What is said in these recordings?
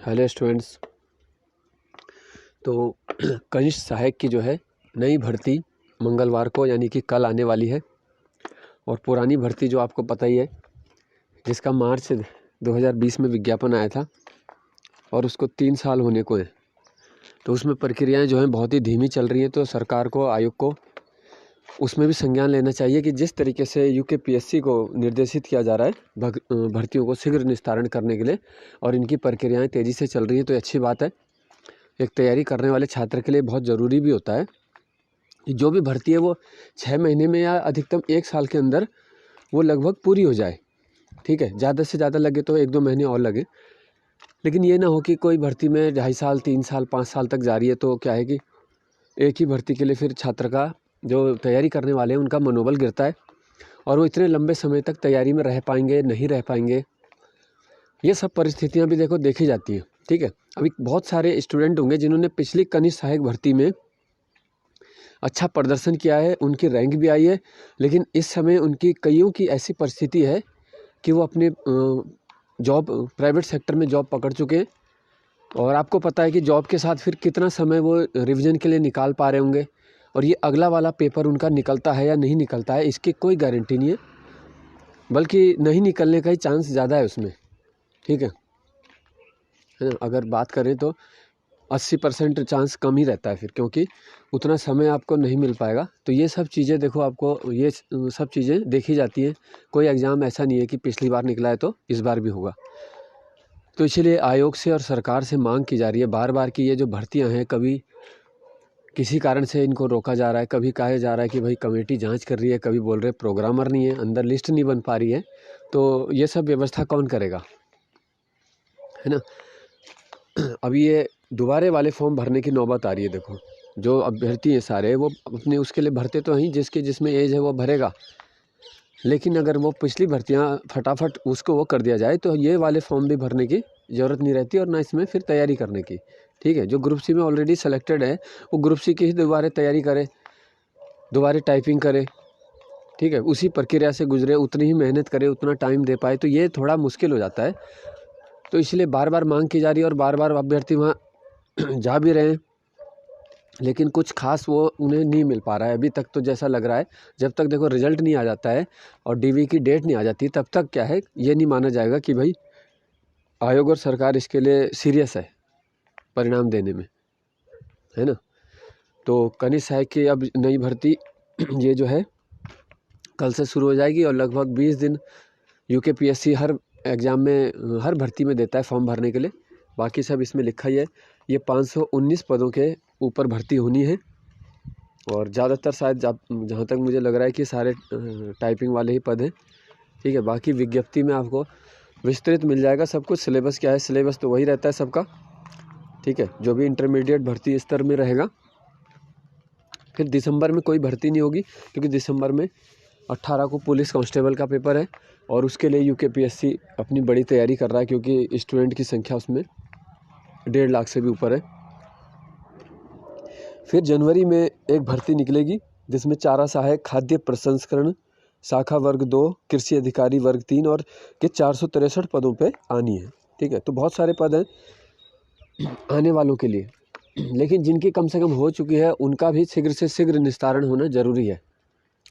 Hello students. तो कनिष्ठ सहायक की जो है नई भर्ती मंगलवार को यानी कि कल आने वाली है। और पुरानी भर्ती जो आपको पता ही है, जिसका मार्च 2020 में विज्ञापन आया था और उसको 3 साल होने को है, तो उसमें प्रक्रियाएं जो हैं बहुत ही धीमी चल रही हैं। तो सरकार को, आयोग को उसमें भी संज्ञान लेना चाहिए कि जिस तरीके से यूकेपीएससी को निर्देशित किया जा रहा है भर्तियों को शीघ्र निस्तारण करने के लिए, और इनकी प्रक्रियाएं तेज़ी से चल रही हैं, तो अच्छी बात है। एक तैयारी करने वाले छात्र के लिए बहुत ज़रूरी भी होता है कि जो भी भर्ती है वो 6 महीने में या अधिकतम 1 साल के अंदर वो लगभग पूरी हो जाए। ठीक है, ज़्यादा से ज़्यादा लगे तो 1-2 महीने और लगे, लेकिन ये ना हो कि कोई भर्ती में 2.5 साल, 3 साल, 5 साल तक जारी है। तो क्या है कि एक ही भर्ती के लिए फिर छात्र का, जो तैयारी करने वाले हैं, उनका मनोबल गिरता है और वो इतने लंबे समय तक तैयारी में रह पाएंगे, नहीं रह पाएंगे। ये सब परिस्थितियाँ भी देखी जाती हैं। ठीक है, अभी बहुत सारे स्टूडेंट होंगे जिन्होंने पिछली कनिष्ठ सहायक भर्ती में अच्छा प्रदर्शन किया है, उनकी रैंक भी आई है, लेकिन इस समय उनकी कईयों की ऐसी परिस्थिति है कि वो अपने जॉब, प्राइवेट सेक्टर में जॉब पकड़ चुके हैं। और आपको पता है कि जॉब के साथ फिर कितना समय वो रिवीजन के लिए निकाल पा रहे होंगे, और ये अगला वाला पेपर उनका निकलता है या नहीं निकलता है, इसकी कोई गारंटी नहीं है, बल्कि नहीं निकलने का ही चांस ज़्यादा है उसमें। ठीक है ना, अगर बात करें तो 80% चांस कम ही रहता है फिर, क्योंकि उतना समय आपको नहीं मिल पाएगा। तो ये सब चीज़ें देखो, आपको ये सब चीज़ें देखी जाती हैं। कोई एग्ज़ाम ऐसा नहीं है कि पिछली बार निकला है तो इस बार भी होगा। तो इसलिए आयोग से और सरकार से मांग की जा रही है बार बार कि ये जो भर्तियां हैं, कभी किसी कारण से इनको रोका जा रहा है, कभी कहा जा रहा है कि भाई कमेटी जांच कर रही है, कभी बोल रहे प्रोग्रामर नहीं है, अंदर लिस्ट नहीं बन पा रही है। तो ये सब व्यवस्था कौन करेगा, है ना। अभी ये दोबारे वाले फॉर्म भरने की नौबत आ रही है। देखो, जो अभ्यर्थी हैं सारे, वो अपने उसके लिए भरते तो हैं, जिसमें एज है वो भरेगा, लेकिन अगर वो पिछली भर्तियां फटाफट उसको वो कर दिया जाए तो ये वाले फॉर्म भी भरने की ज़रूरत नहीं रहती, और ना इसमें फिर तैयारी करने की। ठीक है, जो ग्रुप सी में ऑलरेडी सेलेक्टेड है वो ग्रुप सी की ही दोबारा तैयारी करे, दोबारा टाइपिंग करे। ठीक है, उसी प्रक्रिया से गुजरे, उतनी ही मेहनत करे, उतना टाइम दे पाए, तो ये थोड़ा मुश्किल हो जाता है। तो इसलिए बार बार मांग की जा रही है और बार बार अभ्यर्थी वहाँ जा भी रहे हैं, लेकिन कुछ खास वो उन्हें नहीं मिल पा रहा है अभी तक। तो जैसा लग रहा है, जब तक देखो रिजल्ट नहीं आ जाता है और डीवी की डेट नहीं आ जाती, तब तक क्या है, ये नहीं माना जाएगा कि भाई आयोग और सरकार इसके लिए सीरियस है परिणाम देने में, है ना। तो कनिष्ठ सहायक की अब नई भर्ती ये जो है कल से शुरू हो जाएगी, और लगभग 20 दिन यूकेपीएससी हर एग्ज़ाम में, हर भर्ती में देता है फॉर्म भरने के लिए। बाकी सब इसमें लिखा ही है। ये 519 पदों के ऊपर भर्ती होनी है, और ज़्यादातर शायद जहाँ तक मुझे लग रहा है कि सारे टाइपिंग वाले ही पद हैं। ठीक है, बाकी विज्ञप्ति में आपको विस्तृत मिल जाएगा सब कुछ। सिलेबस क्या है, सिलेबस तो वही रहता है सबका। ठीक है, जो भी इंटरमीडिएट भर्ती स्तर में रहेगा। फिर दिसंबर में कोई भर्ती नहीं होगी, क्योंकि दिसंबर में 18 को पुलिस कांस्टेबल का पेपर है, और उसके लिए यूकेपीएससी अपनी बड़ी तैयारी कर रहा है, क्योंकि स्टूडेंट की संख्या उसमें 1.5 लाख से भी ऊपर है। फिर जनवरी में एक भर्ती निकलेगी जिसमें चारा सहायक, खाद्य प्रसंस्करण शाखा वर्ग 2, कृषि अधिकारी वर्ग 3, और के 463 पदों पे आनी है। ठीक है, तो बहुत सारे पद हैं आने वालों के लिए, लेकिन जिनकी कम से कम हो चुकी है उनका भी शीघ्र से शीघ्र निस्तारण होना ज़रूरी है,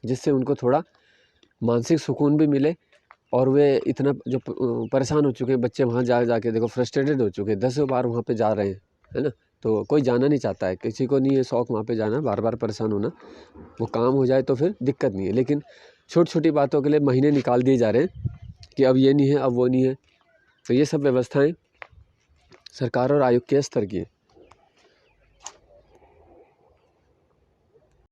जिससे उनको थोड़ा मानसिक सुकून भी मिले। और वे इतना जो परेशान हो चुके हैं बच्चे, वहाँ जाके देखो फ्रस्ट्रेटेड हो चुके हैं, 10 बार वहाँ पे जा रहे हैं, है ना। तो कोई जाना नहीं चाहता है, किसी को नहीं है शौक़ वहाँ पे जाना, बार बार परेशान होना। वो काम हो जाए तो फिर दिक्कत नहीं है, लेकिन छोटी छोटी बातों के लिए महीने निकाल दिए जा रहे हैं कि अब ये नहीं है, अब वो नहीं है। तो ये सब व्यवस्थाएँ सरकार और आयोग के स्तर की है।